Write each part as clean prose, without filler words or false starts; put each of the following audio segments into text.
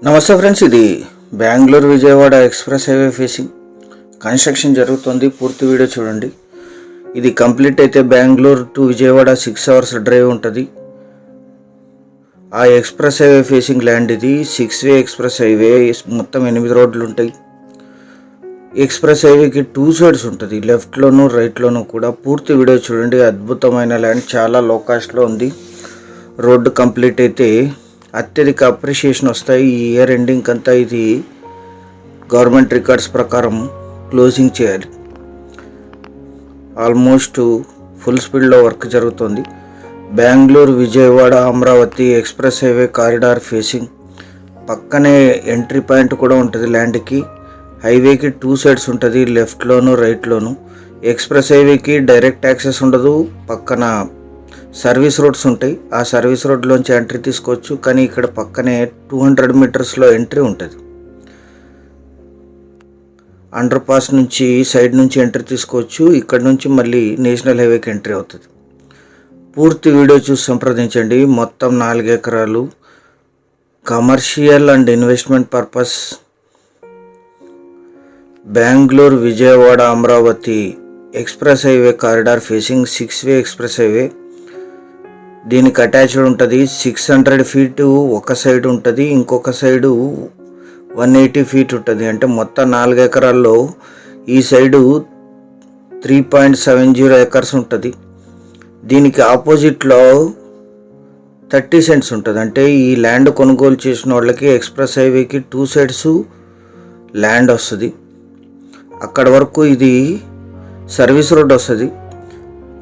నమస్తే ఫ్రెండ్స్, ఇది Bengaluru Vijayawada express highway facing construction జరుగుతుంది. పూర్తి వీడియో చూడండి. ఇది కంప్లీట్ అయితే Bengaluru to Vijayawada 6 hours drive ఉంటుంది. ఆ ఎక్స్ప్రెస్ హైవే ఫేసింగ్ ల్యాండ్ ఇది 6-way ఎక్స్ప్రెస్ హైవే. మొత్తం 8 రోడ్లు ఉంటాయి. ఎక్స్ప్రెస్ హైవేకి 2 sides ఉంటుంది, లెఫ్ట్లోను రైట్లోను కూడా. పూర్తి వీడియో చూడండి. అద్భుతమైన ల్యాండ్, చాలా లో కాస్ట్లో ఉంది. రోడ్డు కంప్లీట్ అయితే అత్యధిక అప్రిషియేషన్ వస్తాయి. ఈ ఇయర్ ఎండింగ్ అంతా ఇది గవర్నమెంట్ రికార్డ్స్ ప్రకారం క్లోజింగ్ చేయాలి. ఆల్మోస్ట్ ఫుల్ స్పీడ్లో వర్క్ జరుగుతుంది. Bengaluru Vijayawada Amaravati express highway corridor facing పక్కనే ఎంట్రీ పాయింట్ కూడా ఉంటుంది. ల్యాండ్కి హైవేకి 2 sides ఉంటుంది, లెఫ్ట్లోను రైట్లోను. ఎక్స్ప్రెస్ హైవేకి డైరెక్ట్ యాక్సెస్ ఉండదు, పక్కన సర్వీస్ రోడ్స్ ఉంటాయి. ఆ సర్వీస్ రోడ్లోంచి ఎంట్రీ తీసుకోవచ్చు, కానీ ఇక్కడ పక్కనే 200 meters ఎంట్రీ ఉంటుంది. అండర్ పాస్ నుంచి సైడ్ నుంచి ఎంట్రీ తీసుకోవచ్చు. ఇక్కడ నుంచి మళ్ళీ నేషనల్ హైవేకి ఎంట్రీ అవుతుంది. పూర్తి వీడియో చూసి సంప్రదించండి. మొత్తం 4 ఎకరాలు commercial and investment purpose. Bengaluru Vijayawada Amaravati express highway corridor facing 6-way express highway. దీనికి అటాచ్డ్ ఉంటుంది. 600 feet ఒక సైడ్ ఉంటుంది, ఇంకొక సైడు 180 feet ఉంటుంది. అంటే మొత్తం 4 ఎకరాల్లో ఈ సైడు 3.70 acres ఉంటుంది. దీనికి ఆపోజిట్లో 30 cents ఉంటుంది. అంటే ఈ ల్యాండ్ కొనుగోలు చేసిన వాళ్ళకి ఎక్స్ప్రెస్ హైవేకి 2 sides ల్యాండ్ వస్తుంది. అక్కడ వరకు ఇది సర్వీస్ రోడ్ వస్తుంది.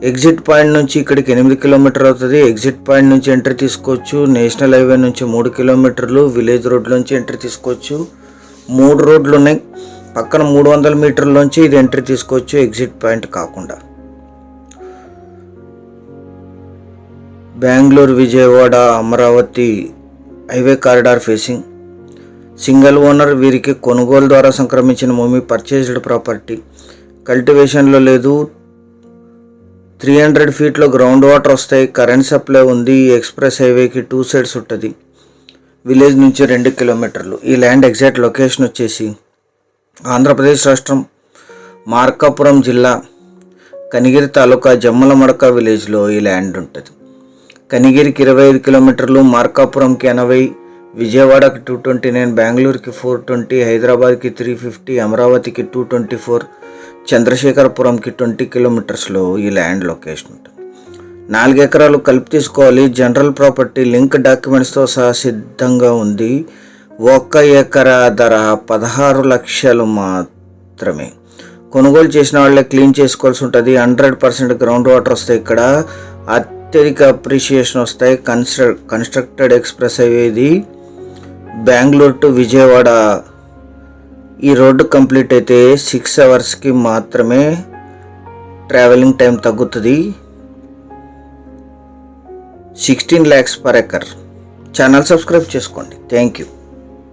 ఎగ్జిట్ పాయింట్ నుంచి ఇక్కడికి 8 kilometers అవుతుంది. ఎగ్జిట్ పాయింట్ నుంచి ఎంట్రీ తీసుకోవచ్చు. నేషనల్ హైవే నుంచి 3 kilometers, విలేజ్ రోడ్ నుంచి ఎంట్రీ తీసుకోవచ్చు. 3 రోడ్లు ఉన్నాయి. పక్కన 300 meters ఇది ఎంట్రీ తీసుకోవచ్చు, ఎగ్జిట్ పాయింట్ కాకుండా. Bengaluru Vijayawada Amaravati highway corridor facing. Single owner. వీరికి కొనుగోలు ద్వారా సంక్రమించిన భూమి, పర్చేజ్డ్ ప్రాపర్టీ. కల్టివేషన్లో లేదు. 300 feet గ్రౌండ్ వాటర్ వస్తాయి. కరెంట్ సప్లై ఉంది. ఎక్స్ప్రెస్ హైవేకి 2 sides ఉంటుంది. విలేజ్ నుంచి 2 kilometers. ఈ ల్యాండ్ ఎగ్జాక్ట్ లొకేషన్ వచ్చేసి ఆంధ్రప్రదేశ్ రాష్ట్రం మార్కాపురం జిల్లా కనిగిరి తాలూకా జమ్మలమడక విలేజ్లో ఈ ల్యాండ్ ఉంటుంది. కనిగిరికి 25 kilometers, మార్కాపురంకి 80, విజయవాడకి 229, బెంగళూరుకి 420, హైదరాబాద్కి 350, అమరావతికి 224, చంద్రశేఖరపురంకి 20 kilometers ఈ ల్యాండ్ లొకేషన్ ఉంటుంది. 4 ఎకరాలు కలిపి తీసుకోవాలి. జనరల్ ప్రాపర్టీ లింక్ డాక్యుమెంట్స్తో సహా సిద్ధంగా ఉంది. 1 ఎకరా ధర 16 లక్షలు మాత్రమే. కొనుగోలు చేసిన వాళ్ళే క్లీన్ చేసుకోవాల్సి ఉంటుంది. 100% గ్రౌండ్ వాటర్ వస్తాయి. ఇక్కడ అత్యధిక అప్రిషియేషన్ వస్తాయి. కన్స్ట్రక్టెడ్ ఎక్స్ప్రెస్ హైవే ఇది. బెంగళూరు టు విజయవాడ ఈ రోడ్డు కంప్లీట్ అయితే 6 hours మాత్రమే ట్రావెలింగ్ టైం తగ్గుతుంది. 16 lakhs per acre. Channel subscribe చేసుకోండి. Thank you.